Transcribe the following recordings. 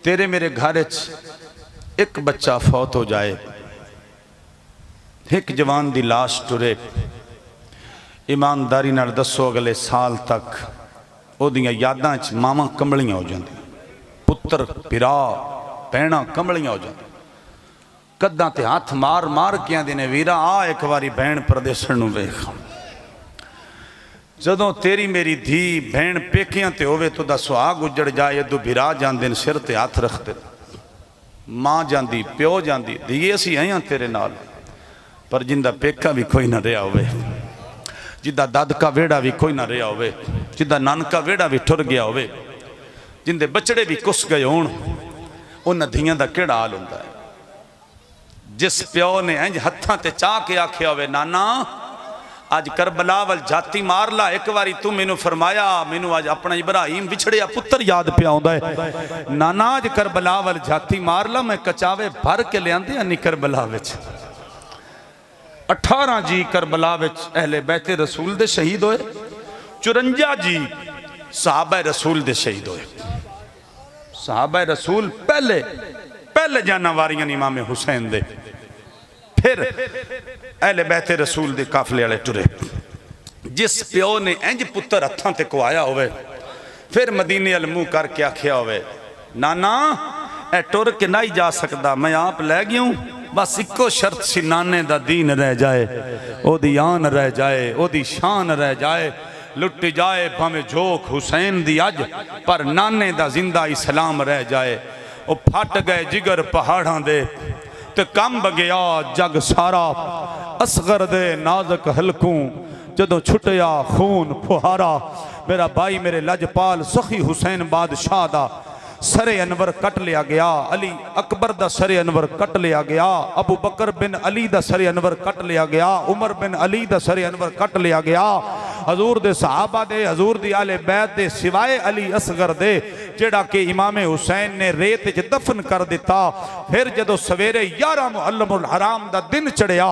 तेरे मेरे घर एक बच्चा फौत हो जाए, एक जवान दी लाश टुरे, ईमानदारी नाल दसो अगले साल तक ओदियां यादां च मावां कंबलियां हो जांदियां, पुत्र पिरा भैणां कंबलियां हो जांदियां। कद्दां ते हाथ मार मार के आंदे ने वीरा आ एक बारी भैण परदेसण नूं वेख। जदों तेरी मेरी धी भैण पेकियां ते होवे तो दा सुहाग उजड़ जाए, अदू बिरा जांदे ने सिर ते हाथ रखते, मां जांदी प्यो जांदी, धीए असीं आए हां तेरे नाल, पर जिंदा पेका भी कोई ना रहा होवे, जिदा दादका वेड़ा भी कोई ना रहा होवे, जिदा नानका वेड़ा भी टुर गया होवे, जिंदे बचड़े भी कुस गए होण, उन्हां धीआं दा किहड़ा हाल हुंदा है। जिस प्यो ने इंज हत्थां ते चाह के आख्या होवे नाना अज करबला वल जाती मार ला, एक बारी तू मैनू फरमाया मैनू अज अपना इब्राहिम विछड़िया पुत्र याद पिया आउंदा है, नाना अज करबला वल जाती मार ला, मैं कचावे भर के लियांदे हनी करबला विच। 18 जी करबला विच अहले बैते रसूल दे शहीद होए, 54 जी सहाबा रसूल दे शहीद होए। सहाबा रसूल पहले पहले जाना वारियां इमाम हुसैन दे, फिर अहले बैते रसूल दे काफले वाले टुरे। जिस प्यो ने इंज पुत्र हत्थां ते कुआया होवे, फिर मदीने अल मुंह करके आख्या होवे नाना ए टुर के नहीं जा सकता, मैं आप लै गया हूं, बस इको शर्त सी नाने दा दीन रह जाए, ओदी आन रह जाए, ओदी शान रह जाए, लुट जाए भावें जोक हुसैन दी अज, पर नाने दा जिंदा इस्लाम रह जाए। ओ फट गए जिगर पहाड़ां दे ते कंब गया जग सारा, असगर दे नाजक हलकूं जदों छुटिया खून फुहारा, मेरा भाई मेरे लजपाल सखी हुसैन बादशाह दा सरे अनवर कट लिया गया, अली अकबर दा सरे अनवर कट लिया गया, अबू बकर बिन अली दा सरे अनवर कट लिया गया, उमर बिन अली दा सरे अनवर कट लिया गया, हजूर दे सहाबा दे हजूर दी आले बैत दे सिवाए अली असगर दे जेड़ा कि इमाम हुसैन ने रेत च दफन कर दिता। फिर जदों सवेरे 11 मुहर्रमुल हराम दा दिन चढ़िया,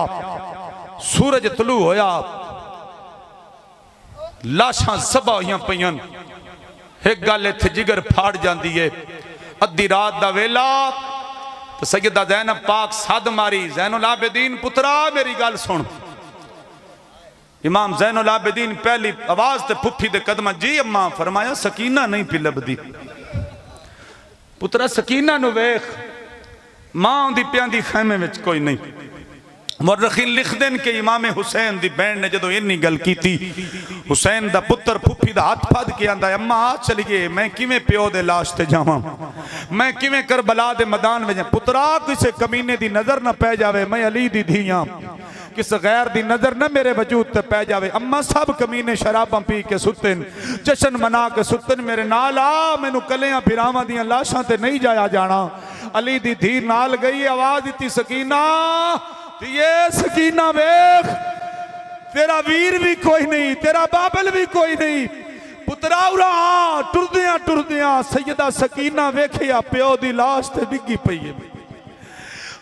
सूरज तलू होया, लाशां सबा होईयां पईयां। एक गल इत्थे जिगर फाड़ जाती है, अद्धी रात दा वेला तो सैयदा ज़ैनब पाक सद मारी, ज़ैनुल आबिदीन पुत्रा मेरी गल सुन। इमाम ज़ैनुल आबिदीन पहली आवाज ते फुफी दे कदम, जी अम्मा। फरमाया सकीना नहीं पी लभदी, पुत्रा सकीना नु वेख, मां आंदी प्यांदी खैमे विच कोई नहीं। मुर्रखीन लिख देन कि इमाम हुसैन दी बहन ने जदों इन्नी गल कीती, हुसैन दा पुत्र फुफी दा हाथ फद के आंदा, अम्मा आ चलिए, मैं किवें प्यो दे लाश ते जावां, मैं किवें करबला दे मैदान में जावां। पुत्रा किसे कमीने दी नजर ना पै जावे, मैं अली दी धी हां, किस गैर दी नजर ना मेरे वजूद ते पै जावे। अम्मा सब कमीने शराबां पी के सुतन, जश्न मना के सुतन, मेरे नाल आ, मैनू कलियां फिरावां दियां लाशां ते नहीं जाया जाना। अली दी धी नाल गई, आवाज दिती सकीना, ये सकीना वेख, तेरा वीर भी कोई नहीं, तेरा बाबल भी कोई नहीं, पुत्रा उरा टुरदियां टुरदियां सैयदा सकीना वेखिया प्यो दी लाश ते डिगी पई है।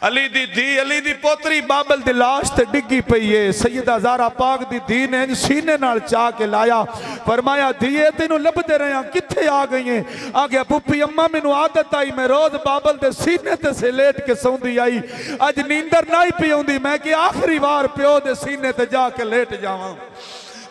अली दी धी, अली दी पोतरी बाबल दी लाश ते डिगी पई है। सैयदा ज़ारा पाक दी धी ने सीने नाल चा के लाया, फरमाया धीए तेनू लभदे रहे किथे आ गई है? आ गया पुप्पी, अम्मा मैनू आदत आई, मैं रोज बाबल दे सीने ते से लेट के सौंदी आई, अज नींदर नहीं पी आउंदी, मैं कि आखिरी बार प्यो दे सीने ते जाके लेट जावां।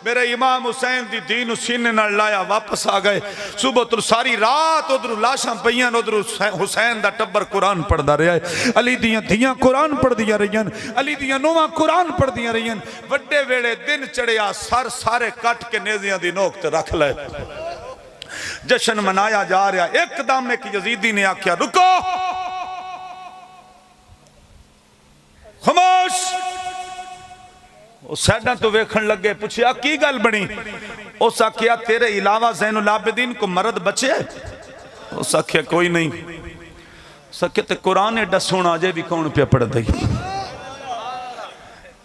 मेरे इमाम हुसैन दी धी नू सीने नाल लाया, वापस आ गए। सुबह तो सारी रात उधर लाशां पईयां, उधर हुसैन दा टब्बर कुरान पढ़दा रहा है, अली दियां धीयां कुरान पढ़दियां रहियां, अली दियां नूहां कुरान पढ़दियां रहियां। वड्डे वेले दिन चढ़िया, सर सारे कट के नेज़ियां दी नोक ते रख ले, जश्न मनाया जा रहा। एकदम एक यजीदी ने आख्या रुको, खामोश। साइडा तो वेखण लगे, पूछया की गल बनी? उस आख्या तेरे इलावा ज़ैनुल आबिदीन को मर्द बचे? उस आख्या कोई नहीं। सके ते कुरान एडा सोना अजे भी कौन पिया पढ़ दई?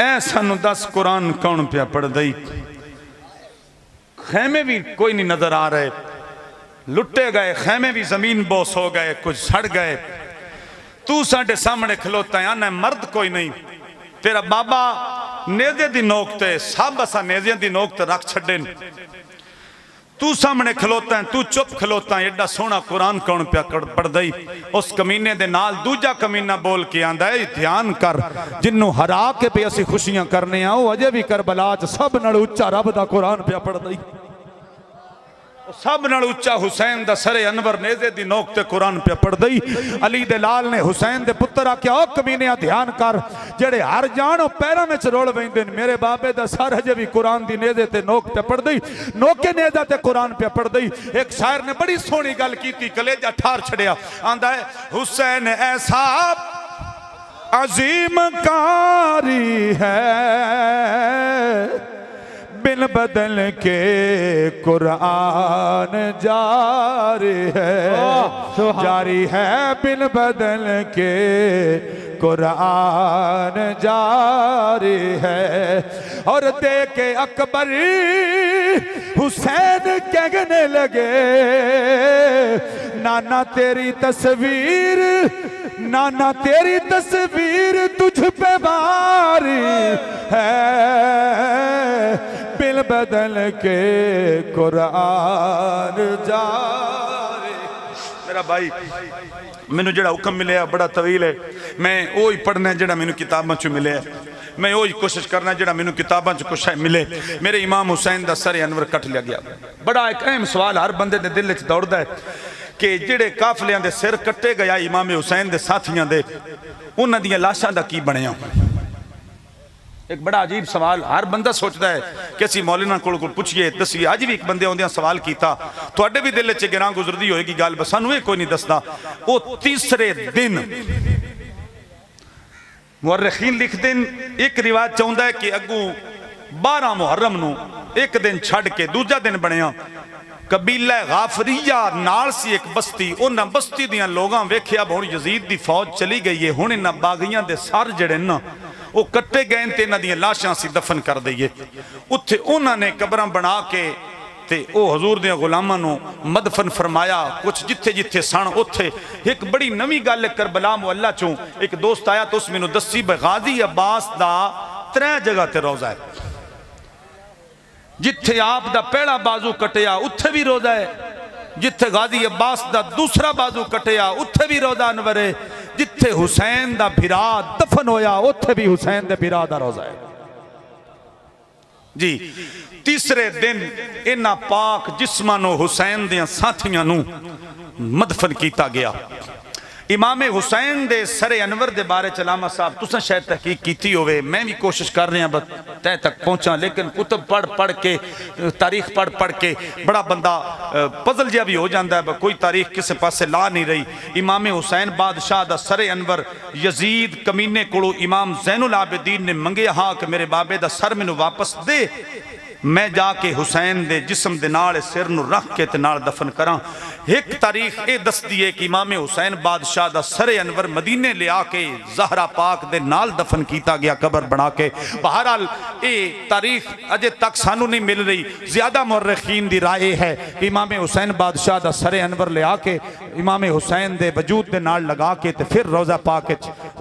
ऐ सानू दस कुरान कौन पिया पढ़ दई? खैमे भी कोई नहीं नजर आ रहे, लुटे गए खैमे भी, जमीन बोस हो गए, कुछ सड़ गए। तू साडे सामने खलोता है, आना मर्द कोई नहीं। तेरा बाबा नेज़े दी नोक ते, सब असा नेज़ियां दी नोक ते रख छड्डे। तू सामने खलोता है, तू चुप खलोता है, एडा सोहना कुरान कौन पिया पढ़दा ही। उस कमीने दे नाल दूजा कमीना बोल के आंदा है, ध्यान कर जिन्नू हरा के पे असी खुशियां करने आ, अजे भी करबला च सब नाल उच्चा रब दा कुरान पिया पढ़दा ही। सब नाल उच्चा हुसैन दा सरे अनवर नेज़े दी नोक ते कुरान पे पढ़ दई। अली दे लाल ने हुसैन दे पुत्र आख्या, ओ कमीने ध्यान कर, जेड़े हर जान पैरों में रोल वेंदे ने, मेरे बाबे दा सर हजे भी कुरान दी नेज़े ते नोक ते पढ़ दई, नोके नेज़ा ते कुरान पे पढ़ दई। एक शायर ने बड़ी सोहनी गल कीती, कलेजा ठार छड़िया, आंदा है हुसैन ऐसा अजीम कारी है, बिन बदल के कुरान जारी है बिन बदल के कुरान जारी है। और दे के अकबर हुसैन कहने लगे, नाना तेरी तस्वीर, नाना तेरी तस्वीर तुझ पे बारी है, बिल बदल के कुरान जारी। मेरा भाई मैनू जड़ा हुक्म मिले बड़ा तवील है, मैं वो ही पढ़ना जड़ा मैनू किताबों चो मिले, मैं वो ही कोशिश करना जड़ा मैनू किताबों च कुछ मिले। मेरे इमाम हुसैन दा सरे अनवर कट लिया गया। बड़ा एक अहम सवाल हर बंदे दे दिल च दौड़दा है कि जेड़े काफलियां दे सिर कट्टे गया इमाम हुसैन दे साथियां दे, उन्हां दियां लाशां दा की बनिया। एक बड़ा अजीब सवाल हर बंदा सोचता है कि असी मौलाना को पूछिए दसीए। अज भी एक बंदे आउंदियां सवाल किया, तुहाडे भी दिल च गिरां गुजरदी होएगी गल, बस सानू ये कोई नहीं दसदा। वो तीसरे दिन मुअर्रिखीन लिखदे न, एक रिवायत चाहुंदा है कि अगू 12 मुहर्रम नू एक दिन छड़ के दूजा दिन बनया, कबीला गाफरिया नाल सी एक बस्ती, उन्हां बस्ती दियां लोगां वेख्या हुण यजीद दी फौज चली गई है, हुण इन्हां बागियां दे सर जड़े ना वो कट्टे गए ते इन्हां दियां लाशां असीं दफन कर दईए। उत्थे उन्होंने कबरां बना के ते ओ हजूर दे गुलामां नू मदफन फरमाया। कुछ जिथे जिथे सन उत्थे एक बड़ी नवी गल करबला मुअल्ला चों एक दोस्त आया तो उस मैनू दसी गाजी अब्बास दा 3 जगह ते रोज़ा है, जिथे आप दा पहला बाजू कटिया उत्थे भी रोज़ा है, जिथे गाजी अब्बास दा दूसरा बाजू कटिया उत्थे भी रोज़ा अनवर है, जिथे हुसैन दा भिरा दफन होया उत्थे भी हुसैन दे भिरा दा रोज़ा है जी। तीसरे दिन इन्हां पाक जिस्मां नूं हुसैन दे साथियां नूं मदफन किया गया। इमाम हुसैन दे सरे अनवर दे बारे चलामा साहब तुसां शायद तहकीक की होवे, मैं भी कोशिश कर रहा बस तय तक पहुँचा, लेकिन कुतब पढ़ पढ़ के तारीख पढ़ पढ़ के बड़ा बंदा पजल जिहा भी हो जाता है, कोई तारीख किसी पासे ला नहीं रही। इमाम हुसैन बादशाह दा सरे अनवर यजीद कमीने कोलों इमाम ज़ैनुल आबिदीन ने मंगे हाँ कि मेरे बाबे दा सर मैनू वापस दे, मैं जाके हुसैन दे जिस्म दे नाल सिर नूं रख के ते नाल दफन करा। एक तारीख ये दसदी है कि इमाम हुसैन बादशाह दा सरे अनवर मदीने ले आके ज़हरा पाक दे नाल दफन किया गया कबर बना के। बहरहाल ये तारीख अजे तक सानू नहीं मिल रही, ज्यादा मुअर्रिखीन दी राय है कि इमाम हुसैन बादशाह दा सरे अनवर ले आके इमाम हुसैन दे वजूद दे नाल लगा के ते फिर रोज़ा पाक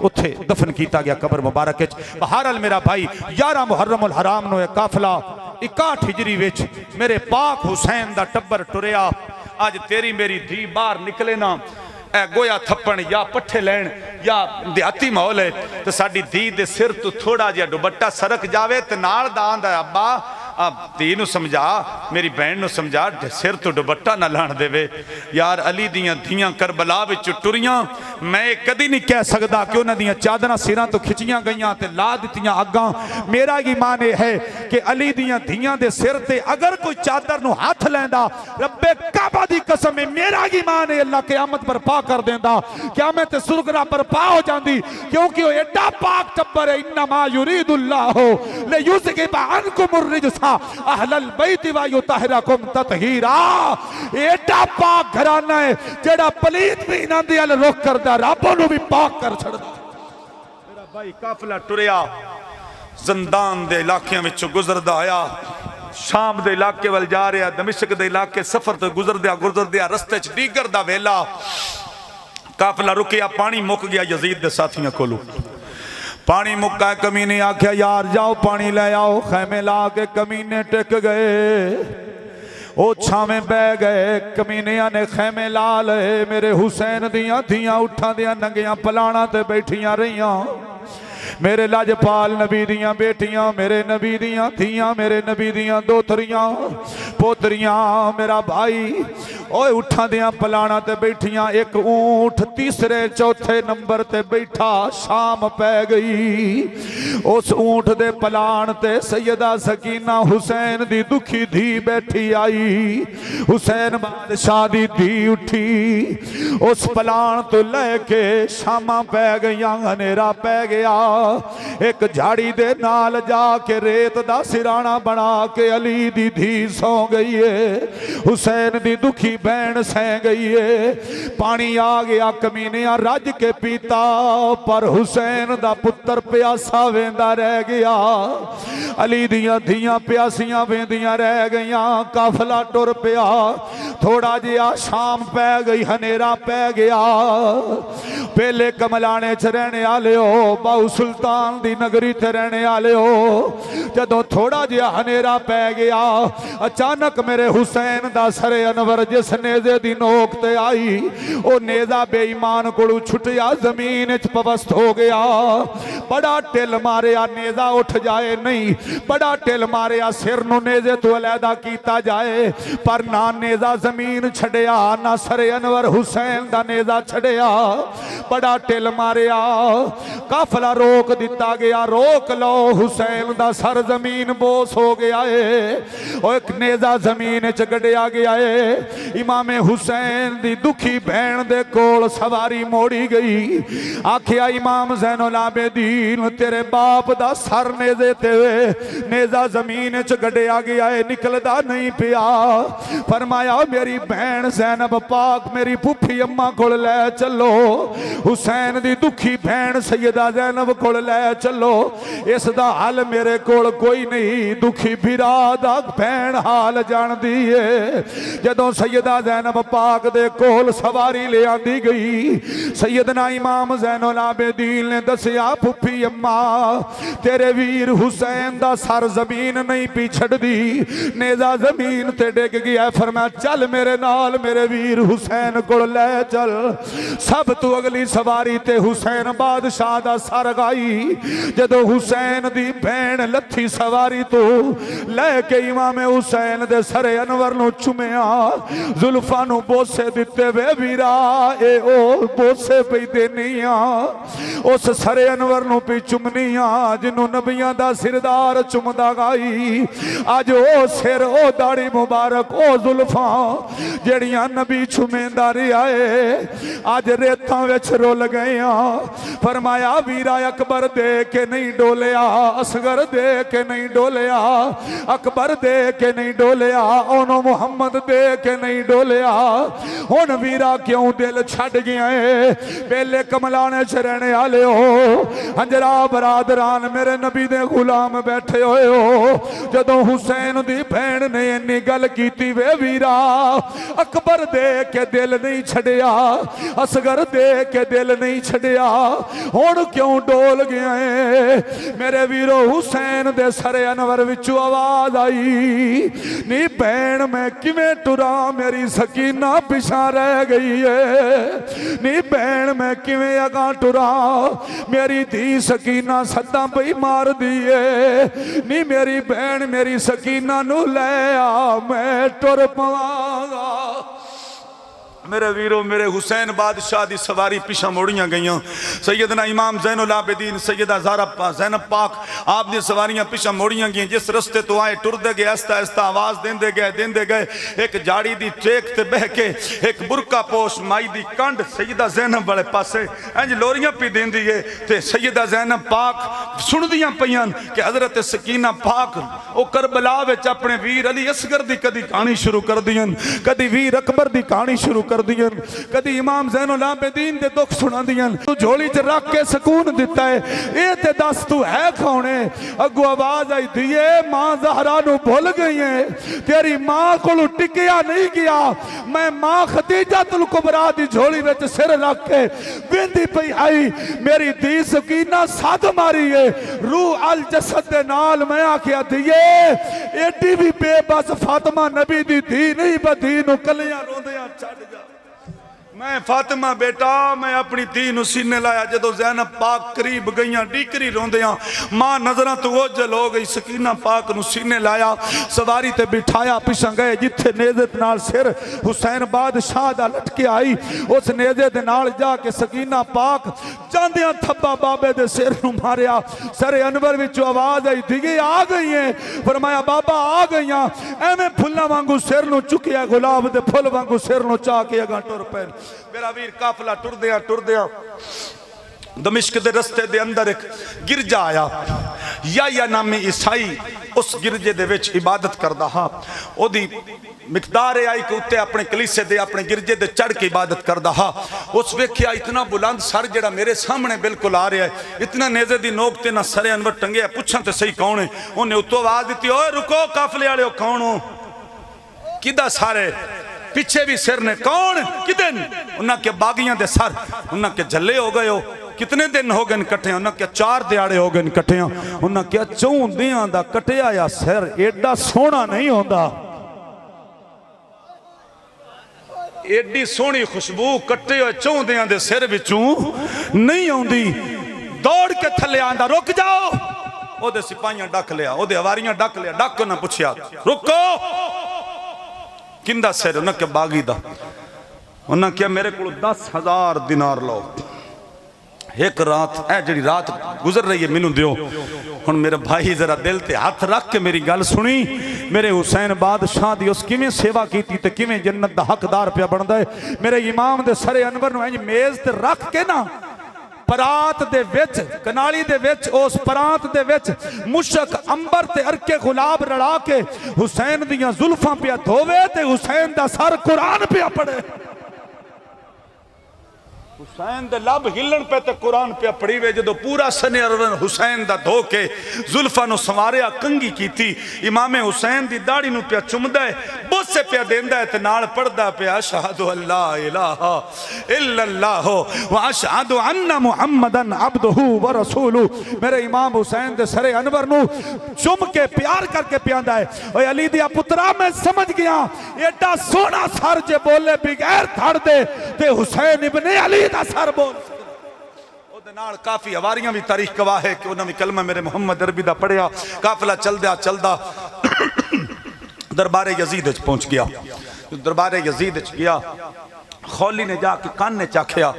उत्थे दफन किया गया कबर मुबारक। बहरहाल मेरा भाई 11 मुहर्रमुल हराम नूं काफला 61 हिजरी विच मेरे पाक हुसैन दा टब्बर टुरिया। अज तेरी मेरी धी बाहर निकले ना ए गोया थप्पण या पट्ठे लैन या देहाती माहौल है तो साडी धी दे सिर तो थोड़ा जिहा दुपट्टा सरक जावे ते नाल दा आंदा अब्बा धी नूं समझा, मेरी भैन नूं समझा सिर तो दुपट्टा ना लाण देवे। यार अली दियां धियां करबला विच टुरियां, मैं कदी नहीं कह सकदा कि उन्हां दियां चादरां सिरां तो खिचियां गईयां ते ला दित्तियां अग्गां। मेरा ईमान यह है कि अली दियां धियां दे सिर ते अगर कोई चादर नूं हथ लैंदा, रब्बे काबा दी कसम है मेरा ईमान है अल्लाह क़यामत बर्पा कर देंदा, क़यामत ते सुरगरा बर्पा हो जांदी, क्योंकि वो एडा पाक टब्बर है। इन्नमा युरीदुल्लाहु लियुज़हिबा अन्कुमुर रिजसा अहलल बैति व युतहिरकुम ततहीरा। एडा पाक घराना है जेड़ा पलीत भी इन्हां दे अल रुख करदा, रब नूं भी पाक कर छड़दा। मेरा भाई काफिला टुरिया ज़ंदान दे इलाकियां विचों गुजरदा आया, शाम दे इलाके वल जा रहा, दमिश्क दे इलाके सफर तो गुजरदिया रस्ते च दीगर दा वेला काफिला रुकिया, पानी मुक गया यजीद दे साथियां कोलों। पानी मुक्का, कमीने आख्या यार जाओ पानी ले आओ, खैमे ला के कमीने टिक गए। ओ छावें बह गए, कमीनिया ने खैमे ला लए। मेरे हुसैन दियां धियां उठां दियां नंगियां पलाणा ते बैठियां रहियां। मेरे लाजपाल नबी दियां बेटियां, मेरे नबी दियां धियां, मेरे नबी दियां दोतरियां पोतरियां, मेरा भाई ओए उठां दियां पलाणा ते बैठियां। एक ऊंठ तीसरे चौथे नंबर ते बैठा। शाम पै गई। उस ऊंठ दे पलाण ते सैयदा सकीना हुसैन दी दुखी धी बैठी आई। हुसैन बादशाह दी धी उठी। उस पलाण तो लैके शामां पै गईयां, हनेरा पै गया। एक झाड़ी दे नाल जाके रेत दा सिराना बना के अली दी धी सौ गई है। हुसैन दी दुखी भैन सह गई है। पानी आ गया, कमीनिया रज के पीता, पर हुसैन दा पुत्र प्यासा वेंदा रह गया। अली दियां धियां प्यासियां वेंदियां रह गईयां। काफला टुर पिया। थोड़ा जिहा शाम पै गई, हनेरा पै गया। पहले कमलाने च रहने वाले हो, बाहू सुल्तान दी नगरी ते रहने वाले हो। जदों थोड़ा जिहा हनेरा पै गया, अचानक मेरे हुसैन दा सरे अनवर जिस नेजे दी नोक ते आई, ओ नेजा बेईमान कोलू छुटिया जमीन च पवस्त हो गया। बड़ा टिल मारिया, नेजा उठ जाए नहीं। बड़ा टिल मारिया, सिर नू नेजे तो अलहदा कीता जाए, पर ना नेजा जमीन छड़िया, ना सरे अनवर हुसैन दा नेजा छड़िया। बड़ा टिल मारिया, काफला रोक दिता गया। रोक लो, हुसैन दा सर जमीन बोस हो गया है। और एक नेजा जमीन च गड़िया गया है। इमामे हुसैन दी दुखी भैन दे कोल सवारी मोड़ी गई। आखिया इमाम ज़ैनुल आबिदीन, तेरे बाप दा सर नेजे ते नेजा जमीन च गड़िया गया है, निकलदा नहीं पिया। फरमाया मेरी भैन ज़ैनब पाक मेरी फुफी अम्मा कोल ले चलो। हुसैन दी दुखी भैन सैयदा ज़ैनब कोल ले चलो। इस दा हल मेरे कोल कोई नहीं। दुखी बिरा दा भैन हाल जानदी है। जदों सैयदा ज़ैनब पाक दे कोल सवारी ले आंदी गई, सैयदना इमाम ज़ैनुल आबिदीन ने दसिया, फुफी अम्मा तेरे वीर हुसैन दा सर जमीन नहीं पी छड़दी, नेजा जमीन ते डिग गया। फरमाया चल मेरे नाल, मेरे वीर हुसैन को ले चल। सब तू अगली सवारी ते हुसैन बादशाह दा सर गाई। जदों हुसैन दी भैन लथी सवारी तो लैके इमाम हुसैन दे सरे अनवर नू चुमिया, जुल्फां नू बोसे दिते। वे वीरा ए ओ बोसे पई देनी आ, उस सरे अनवर नू पई चुमनी आ जिन्नू नबियां दा सिरदार चुमदा गाई। अज ओ सिर, ओ दाढ़ी मुबारक, ओ जुल्फां जड़ियां नबी चुमेंदा रिहा है, अज रेतां विच रुल गए आ। फरमाया वीरा अकबर दे के नहीं डोलिया, असगर दे के नहीं डोलिया, अकबर दे के नहीं डोलिया, ओनो मुहम्मद दे के नहीं डोलिया। हुण वीरा क्यों दिल छड़ गया है? पहले कमलाने च रहने वाले हो, हंजरा बरादरान मेरे नबी दे गुलाम बैठे हुए हो। जदों हुसैन दी भैन ने इन्नी गल कीती, वे वीरा अकबर दे के दिल नहीं छड़िया, असगर दे के दिल नहीं छड़िया, हुण क्यों डोल गया है? मेरे वीरो हुसैन दे सरे अनवर विचों आवाज आई, नी भैन मैं किवें टुरा, मेरी सकीना पिछा रह गई है। नी भैन मैं किवें अगां टुरा, मेरी धी सकीना सदा पई मार दी है। नी मेरी भैन मेरी सकीना नू ले आ, मैं टुर पवांगा। मेरे वीरों, मेरे हुसैन बादशाह दी सवारी पिछा मोड़ियां गई। सैयदना इमाम ज़ैनुल आबिदीन, सैयदा ज़हरा ज़ैनब पाक, आप दी सवारियां पिछा मोड़ियां गई। जिस रस्ते तो आए टुरदे गए, आस्ता आस्ता आवाज़ देंदे गए। एक झाड़ी दी ट्रेक ते बह के एक बुरका पोश माई दी कंड सैयदा ज़ैनब वाले पासे इंज लोरियां पी देंदी है। ते सैयदा ज़ैनब पाक सुनदियां पईयां कि हज़रत सकीना पाक ओ करबला विच अपने वीर अली असगर दी कदी कहानी शुरू कर दियां, कदी वीर अकबर दी कहानी शुरू कर कर दियां, कदी इमाम ज़ैनुल आबिदीन दे दुख सुना दियां। तू झोली च रख के सकून दिता है, ये ते दस तू है कौन है? अगू आवाज आई दिए मां ज़हरा नू भुल गई है, तेरी मां को टिकिया नहीं गया। मैं मां खदीजतुल कुबरा दी झोली विच सिर रख के बिंदी पई आई, मेरी धी सकीना सद मारी है रूह अल जसद दे नाल। मैं आखिया दिए एडी भी बेबस फातिमा नबी दी धी नहीं, बधी नू कलियां रोंदियां छड़ जा। मैं फातिमा बेटा मैं अपनी धी नू सीने लाया, जदों ज़ैनब पाक करीब गईयां डीकरी रोंदियां, मां नजरां तो ओझल हो गई, सकीना पाक नू सीने लाया, सवारी ते बिठाया, पिछा गए जिथे नेज़े नाल सिर हुसैन बादशाह दा लटके आई, उस नेज़े दे नाल जाके सकीना पाक जांदियां थब्बा बाबे दे सिर नू मारिया। सरे अनवर विचों आवाज आई धिगे आ गई है। फरमाया बाबा आ गईयां, एवें फुल्लां वांगू सिर नू चुकिया, गुलाब दे फुल वांगू सिर नू चा के अगां टुर पै। मेरा वीर काफिला टुरदियां दमिश्क दे रस्ते दे अंदर एक गिरजा आया, या नामी ईसाई उस गिरजे दे विच इबादत करदा हा। ओदी मिकदार आई कि उत्ते अपने कलीसे दे अपने गिरजे दे चढ़ के इबादत करदा हा। उस वेख्या इतना बुलंद सर जेड़ा मेरे सामने बिल्कुल आ रहा है, इतना नेज़े दी नोक ते ना सरे अनवर टंगे, पुछां ते सही कौन है? उन्हें उत्तों आवाज दी ओए रुको काफिले वाले कौन हो? किदा सारे पिछे भी सिर ने कौन किदन? उन्हें क्या बागियां दे सर, उन्हें क्या झल्ले हो गए हो? कितने दिन हो गए कट्ठे? उन्हें क्या 4 दिहाड़े हो गए कट्ठे? उन्हें क्या 4 दिहां दा कटिया या सिर एडा सोहना नहीं होंदा, एडी सोहनी खुशबू कट्टे हुए 4 दिहां दे सिर विचों नहीं आउंदी। दौड़ के थले आंदा रुक जाओ, ओदे सिपाहियां डक लिया, ओदे हवारियां डक लिया, डक उन्हें पुछया रुको किंदा सिर? उन्हें क्या बागी दा। उन्हें क्या मेरे को 10,000 दिनार लो, एक रात ए जी रात गुजर रही है मैनू दियो। हुण मेरे भाई जरा दिल ते हाथ रख के मेरी गल सुनी, मेरे हुसैन बादशाह दी उस किवें सेवा कीती ते किवें जन्नत दा हकदार पिया बनदा है। मेरे इमाम दे सरे अनवर नूं इंज मेज ते रख के ना परात दे विच कनाली दे विच उस परात दे विच मुशक अंबर ते अरके गुलाब रला के हुसैन दियां जुल्फां पिया धोवे ते हुसैन दा सर कुरान पिया पढ़े। हुसैन दे लब हिलन पे ते कुरान पे पड़ी वे। जो पूरा सने अरवन हुसैन दा धो के जुल्फा नु संवारिया कंगी कीती, इमामे हुसैन दी दाढ़ी नु पे चुमदा है, बोसे पे देंदा है ते नाल पढ़दा पे अशहदु अल्ला इलाहा इल्लल्लाह व अशहदु अन्ना मुहम्मदन अब्दुहु व रसूलुहु। मेरे इमाम हुसैन दे सरे अनवर नु चुम के प्यार करके पियांदा है। ओए अली दिया पुत्रा मैं समझ गया एडा सोना सर जे बोले बगैर धड़ दे ते हुसैन इब्ने अली दा सर बोल। ओदे नाल काफी हवारियां भी तारीख गवाह है कि उन्होंने भी कलमा मेरे मोहम्मद अरबी दा पढ़िया। काफिला चलदा दरबारे यजीद च पहुंच गया। दरबारे यजीद च गया, खौली ने जाके कान ने चाखिया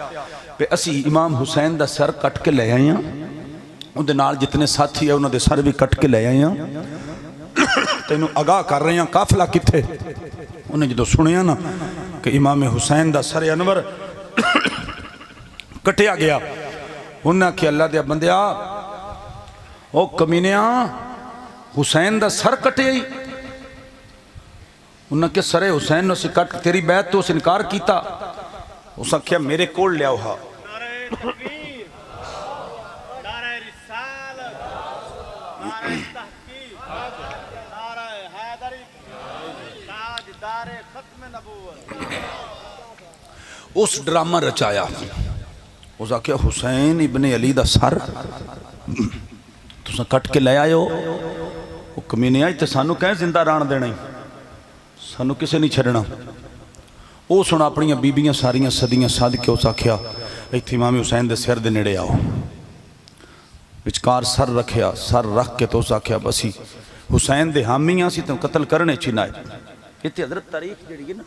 पे असी इमाम हुसैन दा सर कट के ले आए हैं, उहदे नाल जितने साथी है उन्होंने सर भी कट के ले आए हैं, तेनू आगाह कर रहे हैं काफिला किथे। उन्हें जो सुनिया ना कि इमाम हुसैन दा सर अनवर कटिया गया, उन्हें आखिया अल्लाह दे बंदिया ओ कमीनिया हुसैन दा सर कटिया ही। उन्हें क्या सरे हुसैन ने उसे कट तेरी बैत तो उस इनकार किया। उस आखिया मेरे कोल लियाओ हा। उस ड्रामा रचाया, उस आखिया हुसैन इब्ने अली दा सर तुस कट के ले आयो। वो कमीने आज तो सानू कह जिंदा राण देना ही, सानू किसे नहीं छड़ना। वो सुन अपन बीबियां सारियां सदियां सद के उस आखिया इत्थे इमाम हुसैन दे सिर दे नेड़े आओ। विचकार सर रखिया, सर रख के तो उस आखिया बसी हुसैन दे हामियां सी तो कतल करने च ना आए। इतने हजरत तारीख जी ना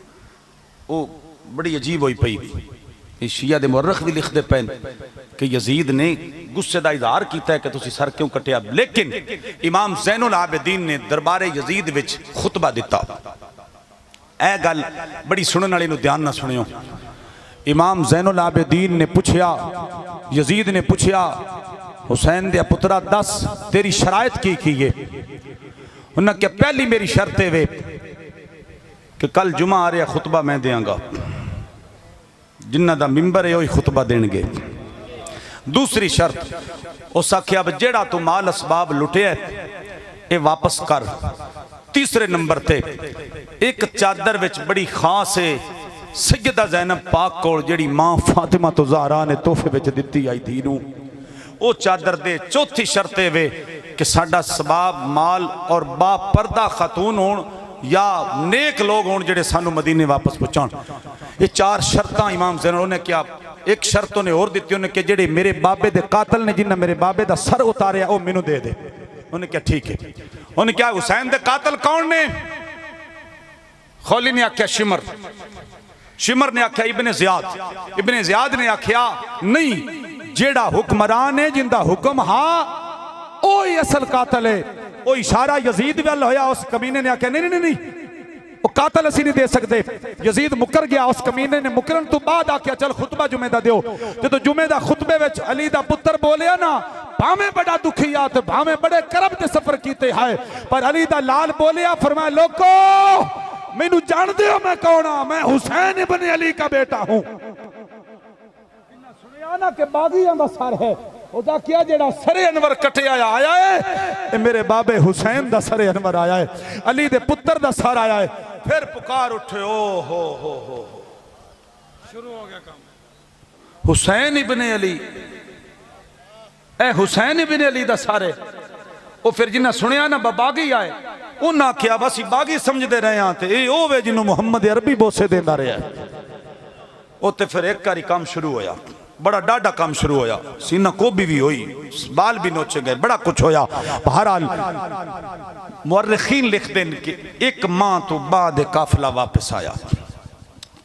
वो बड़ी अजीब हुई पई। शिया दे मुअर्रिख भी लिखते पे कि यजीद ने गुस्से का इजहार किया कि तुसी सर क्यों कटिया, लेकिन इमाम ज़ैनुल आबिदीन ने दरबारे यजीद विच खुतबा दिता। ए गल बड़ी सुनने वाले नूं ध्यान ना सुनियो। इमाम ज़ैनुल आबिदीन ने पूछया, यजीद ने पूछया हुसैन दे पुत्रा दस तेरी शरायत की है? उन्हें क्या पहली मेरी शर्त है वे कि कल जुमा आ रहा खुतबा मैं देंगा। जिन्हां दा मिंबर है वही खुतबा देणगे। दूसरी शर्त उस आख्या जेड़ा तू माल असबाब लुटिया ये वापस कर। तीसरे नंबर ते एक चादर विच बड़ी खास है सैयदा ज़ैनब पाक कोल जेड़ी मां फातिमा तो ज़हरा ने तोहफे विच दित्ती आई थी नूं वो चादर दे। चौथी शर्त वे कि साडा सबाब माल और बा पर्दा खातून होण या नेक लोग होण जेड़े सानू मदीने वापस पहुंचाण। ये चार शर्तां इमाम ज़ैनुल ने क्या एक शर्त उन्हें और दी उन्हें कि जेड़े मेरे बाबे दे कातल ने जिन्हें मेरे बाबे दा सर उतारिया वो मैनू दे दे। उन्हें क्या ठीक है। उन्हें क्या हुसैन दे कातल कौन ने? खौली ने आख्या शिमर, शिमर ने आख्या इब्ने ज़ियाद, इब्ने ज़ियाद ने आख्या नहीं जेड़ा हुक्मरान है जिंदा हुक्म हाँ वही असल कातल है। वो इशारा यजीद वाल होया उस कमीने ने आख्या नहीं नहीं नहीं वो कातल असी नहीं दे सकते। यजीद मुकर गया उस कमीने ने मुकरन तो बाद आख्या चल खुतबा जुमे दा दियो। जो जुमे दा खुतबे विच अली दा पुत्र बोलिया ना भावें बड़ा दुखी आ ते भावें बड़े करब ते सफर कीते है पर अली दा लाल बोलिया फरमाया लोको मैनू जानदे हो मैं कौन हां? मैं हुसैन इब्ने अली का बेटा हूं। सुनिया ना कि बागियां दा सर है ओदा क्या जेड़ा सरे अनवर कटिया आया है मेरे बाबे हुसैन दा सरे अनवर आया है अली दे पुत्र दा सर आया है। फिर पुकार उठे ओ हो शुरू हो गया काम। हुसैन इब्ने अली ए हुसैन इब्ने अली दा सारे वो फिर जिन्हें सुनिया ना बागी आए उन्हें आख्या बस बागी समझते रहे हाँ तो ये वे जिन्होंने मुहम्मद अरबी बोसे देता रहा। वो तो फिर एक बारी काम शुरू होया बड़ा डाढ़ा काम शुरू होया सीना कोबी भी हुई बाल भी नोचे गए बड़ा कुछ होया। बहरहाल मुअर्रिखीन लिख देन कि एक माह तो बाद काफिला वापस आया,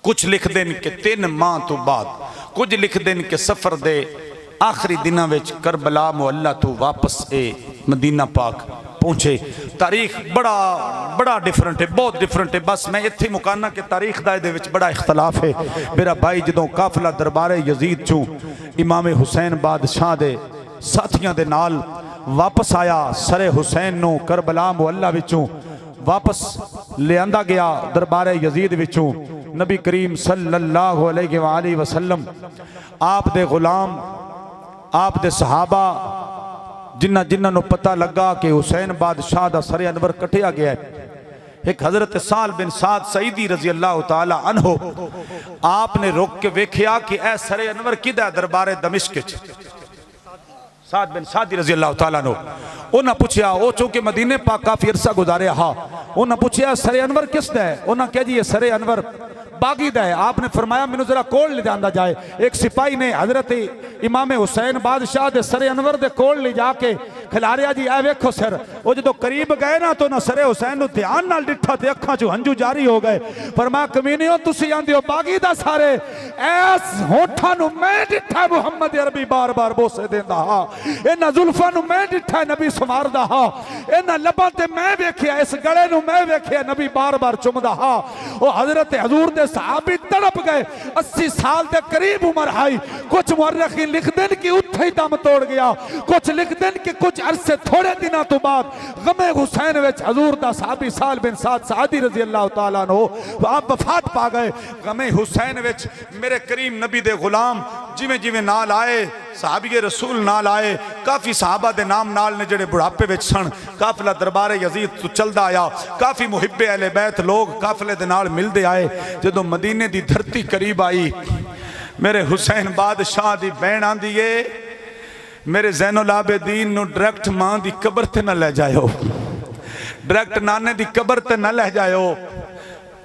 कुछ लिख देन कि 3 माह तो बाद, कुछ लिख देन कि सफर दे आखिरी दिना विच करबला मुअल्ला तो वापस ए मदीना पाक पहुंचे। तारीख बड़ा बड़ा डिफरेंट है, बहुत डिफरेंट है। बस मैं इत्थे मुकाना कि तारीख दा इहदे विच बड़ा इख्तलाफ है। मेरा भाई जदों काफिला दरबारे यजीद चों इमाम हुसैन बादशाह दे साथियां दे नाल वापस आया सरे हुसैन नूं करबला मुअल्ला विचों वापस लियांदा गया दरबारे यजीद विचों। नबी करीम सल्लल्लाहु अलैहि वसल्लम आप दे गुलाम आप दे सहाबा जिन्ना जिन्ना नूं पता लगा कि हुसैन बादशाह दा सरे अनवर कटिया गया है। एक हजरत साल बिन साद सईदी रजी अल्लाह तआला अन्हो आपने रोक के वेख्या कि ए सरे अनवर किदा दरबारे दमिश्क च साद बिन सादी रजी अल्लाह तआला नो उन्हें पूछया वो चूंकि मदीने पाक काफी अरसा गुजारे हा उन्हें पूछया सरे अनवर किस दा है? उन्हें कहा जी ये सरे अनवर बागी दा है। आपने फरमाया मैनू जरा कोल ले जांदा जाए। एक सिपाही ने हजरत इमाम हुसैन बादशाह दे सरे अनवर दे कोल ले जाके खिलारिया जी ए वेखो सर। वो जो करीब गए ना तो ना सरे हुसैन नूं ध्यान नाल डिठा ते अखां चों हंजू जारी हो गए। फरमाया कमीनियो तुसीं आंदे हो बागी दा सारे ऐस होठां नूं मैं डिठा मुहम्मद अरबी बार बार बोसे देंदा हा, इन्हां जुल्फां नूं मैं डिठा नबी संवारदा हा, इन्हां लबां ते मैं वेखिया इस गले नूं मैं वेखिया नबी बार बार चुमदा हा। ओ हजरत हजूर दे सहाबी तड़प गए। 80 साल के करीब उम्र आई। कुछ मुअर्रिखीन लिख देन कि उत्थे ही दम तोड़ गया, कुछ लिख देन कि कुछ अरसे थोड़े दिनों तो बाद गमे हुसैन विच हजूर दा सहाबी साल बिन साद सादी रजी अल्लाह तआला नो आप वफात पा गए। गमे हुसैन विच मेरे करीम नबी दे गुलाम जिवें जिवें नाल आए सहाबी रसूल नाल आए, काफ़ी सहाबा दे नाम नाल ने जेड़े बुढ़ापे विच सन। काफिला दरबारे यजीद तो चलदा आया, काफ़ी मुहिब्बे अहले बैत लोग काफिले दे नाल मिलदे आए। जदों मदीने दी धरती करीब आई मेरे हुसैन बादशाह दी बहन आंदी है मेरे ज़ैनुल आबिदीन नूं डायरेक्ट मां दी कबर ते न ले जाओ, डायरेक्ट नाने दी कबर ते न ले जाओ।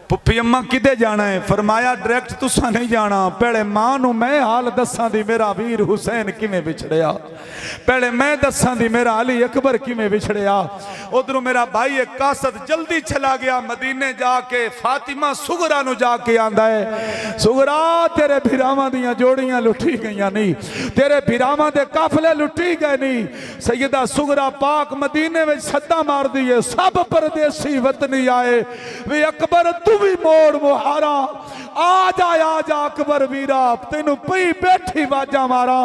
पुप्पी अम्मा किदे जाना है? फरमाया डायरेक्ट तुसा नहीं जाना, पहले मां नूं मैं हाल दसां दी मेरा वीर हुसैन किवें विछड़िया, पहले मैं दसां दी मेरा अली अकबर किवें विछड़िया। उधरों मेरा भाई एक कासद जल्दी चला गया मदीने जाके फातिमा सुगरा नूं जाके आंदा है सुगरा तेरे भिरावां दियां जोड़ियां लुटी गईयां नहीं, तेरे भिरावां दे काफले लुटी गए नहीं। सैयदा सुगरा पाक मदीने में सद्दा मार दिए, सब परदेसी वतनी आए वे अकबर तू भी मोड़ मुहारा, आ जा अकबर वीरा, तेनू पई बैठी वाजा मारा।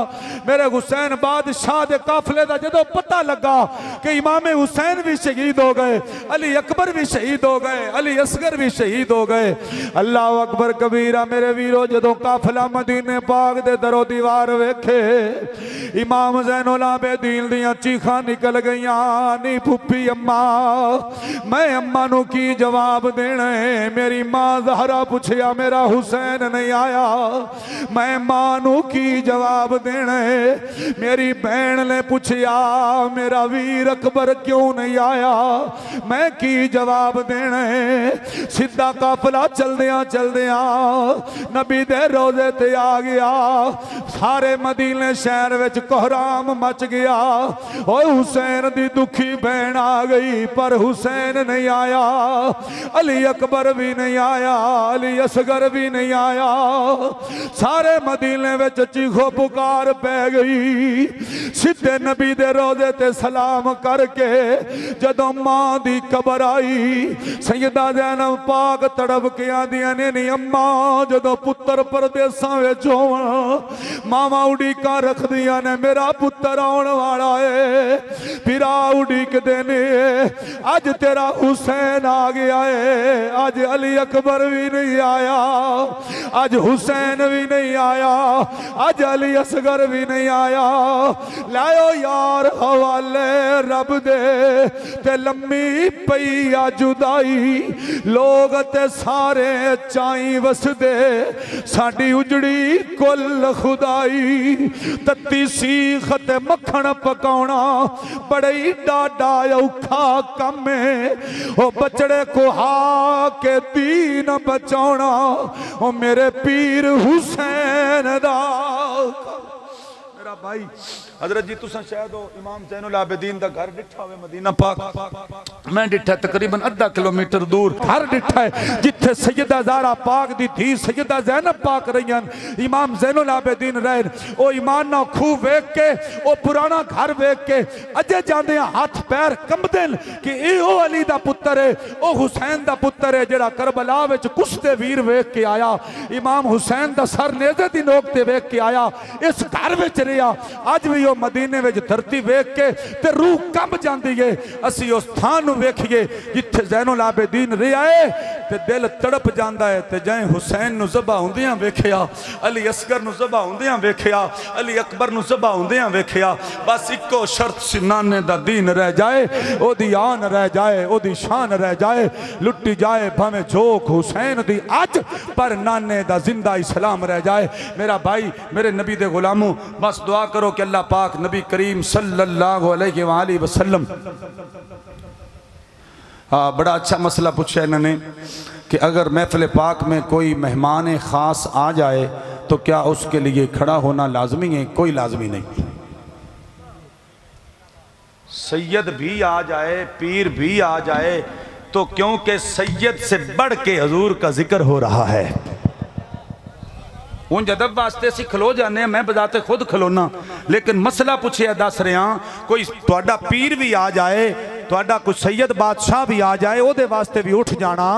मेरे हुसैन बादशाह दे काफले दा जदों पता लगा कि इमाम हुसैन भी शहीद हो गए, अली अकबर भी शहीद हो गए, अली असगर भी शहीद हो गए। अल्लाह अकबर कबीरा मेरे वीरो, जदों काफला मदीने पाक दे दरो दीवार वेखे, इमाम ज़ैनुल आबिदीन दियां चीखां निकल गईयां, नी फुफी अम्मा मैं अम्मा नू की जवाब देना है। मेरी मां ज़हरा पूछया मेरा हुसैन नहीं आया, मैं मां नू की जवाब देना है। मेरी बहन ने पूछया मेरा वीर अकबर क्यों नहीं आया, मैं की जवाब देना है। सीधा काफला चलदियां चलदियां नबी दे रोजे ते आ गया, सारे मदीने शहर विच कोहराम मच गया। ओ हुसैन दी दुखी बहन आ गई पर हुसैन नहीं आया, अली अकबर भी नहीं आया, अली असगर भी नहीं आया। सारे मदीने विच चीखो पुकार पै गई। सीधे नबी दे रोजे ते सलाम करके जदों मां दी कबर आई, सैयदा ज़ैनब पाक तड़प के आंदियां ने नी अम्मा जदों पुत्र परदेसां विच होवण मावा उड़ीकां रखदियां ने मेरा पुत्र आउण वाला है, फिरा उड़ीकदे ने अज तेरा हुसैन आ गया है। अज अली अकबर भी नहीं आया, अज हुसैन भी नहीं आया, अज अली असगर भी नहीं आया। लाओ यार हवाले रब दे ते लम्मी पई आ जुदाई, लोग ते सारे चाई वसदे साडी उजड़ी कुल खुदाई। तत्ती सीख ते मक्खण पकाउणा बड़ी डाडा औखा कम है, ओ बचड़े कुहा के दीन बचाउणा ओ मेरे पीर हुसैन दा। मेरा भाई हजरत जी तुसा शायद हो इमाम ज़ैनुल आबिदीन दा घर डिठा होवे मदीना पाक, मैं डिठा तकरीबन आधा किलोमीटर दूर घर डिठा है जिथे सैयदा ज़हरा पाक दी धी सैयदा ज़ैनब पाक रहीन, इमाम ज़ैनुल आबिदीन रहन। ओ ईमान ना खूह वेख के ओ पुराना घर वेख के अजे जांदे हाथ पैर कंबदे कि इहो अली दा पुत्र है, ओ हुसैन दा पुत्र है जेड़ा करबला विच कुश्ते वीर वेख के आया, इमाम हुसैन दा सर नेज़े दी नोक ते वेख के आया, इस घर विच रहा। अज भी मदीने में धरती वेख के ते रूह कंब जाती है। असी उस थान नूं वेखिए जिथे ज़ैनुल आबिदीन रहा है ते दिल तड़प जाता है। ते जै हुसैन नूं ज़बा हुंदियां वेखिया, अली असगर नूं ज़बा हुंदियां वेखिया, अली अकबर नूं ज़बा हुंदियां वेखिया, बस इको शर्त सी नाने दा दीन रह जाए, ओदी आन रह जाए, ओदी शान रह जाए, लुटी जाए भावें जोक हुसैन दी अज पर नाने दा जिंदा इस्लाम रह जाए। मेरा भाई मेरे नबी दे गुलामों बस दुआ करो कि अल्लाह पाक नबी करीम सल्लल्लाहु अलैहि वसल्लम। हाँ बड़ा अच्छा मसला पूछा इन्होंने कि अगर महफिल पाक में कोई मेहमान ख़ास आ जाए तो क्या उसके लिए खड़ा होना लाजमी है? कोई लाजमी नहीं। सैयद भी आ जाए, पीर भी आ जाए तो क्योंकि सैयद से बढ़ के हजूर का जिक्र हो रहा है। हूँ जदब वास्ते असी खलो जाने, मैं बजाते खुद खलोना, लेकिन मसला पूछिया दस रहा कोई तुहाडा पीर भी आ जाए, तुहाडा कोई सैयद बादशाह भी आ जाए, ओदे वास्ते भी उठ जाना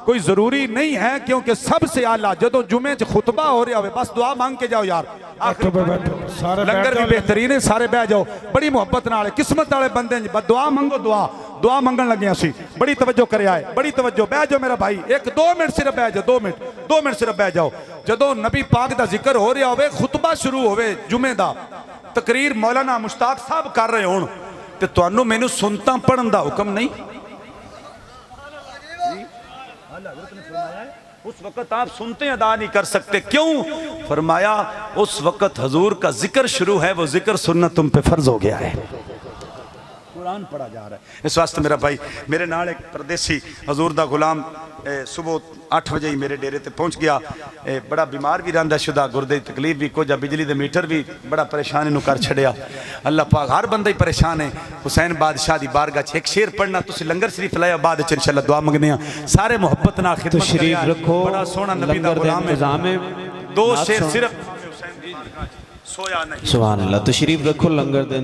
कोई ज़रूरी नहीं है, क्योंकि सबसे आला जदों जुमे च खुतबा हो रहा हो बस दुआ मांग के जाओ यार। लंगर भी बेहतरीन है, सारे बह जाओ बड़ी मुहब्बत नाल, किस्मत वाले बंदे दुआ मंगो, दुआ मंगन लगे असी। बड़ी तवज्जो करे आए, बड़ी तवज्जो, बह जाओ मेरा भाई, एक दो मिनट सिर्फ बह जाओ, 2 मिनट सिर्फ बह जाओ। जदों नबी पाक दा जिक्र हो रहा हो, खुतबा शुरू होवे जुमे दा, तकरीर मौलाना मुश्ताक साहब कर रहे होण ते तुहानू मैनू सुनता पढ़न दा हुक्म नहीं? उस वक़्त आप सुनते अदा नहीं कर सकते, क्यों? फरमाया उस वक़्त हजूर का जिक्र शुरू है, वो जिक्र सुनना तुम पे फर्ज हो गया है, कुरान पढ़ा जा रहा है। इस वास्ते मेरा भाई मेरे नाल एक परदेसी हजूर दा गुलाम सुबह 8 बजे ही मेरे डेरे ते पहुंच गया, बड़ा बीमार भी रहा शुदा, गुरदे की तकलीफ भी कुछ, बिजली के मीटर भी बड़ा परेशान इनू कर छड़िया। अल्लाह पाक हर बंदा ही परेशान है। हुसैन बादशाह की बारगाह एक शेर पढ़ना, तुम लंगर शरीफ लाया, बाद इंशाअल्लाह दुआ मंगने सारे मुहब्बत नाल खिदमत शरीफ रखो, बड़ा सोहना नबी दा गुलाम है। 2 शेर सिर्फ सोया नहीं। सुभान अल्लाह, तशरीफ रखो लंगर दे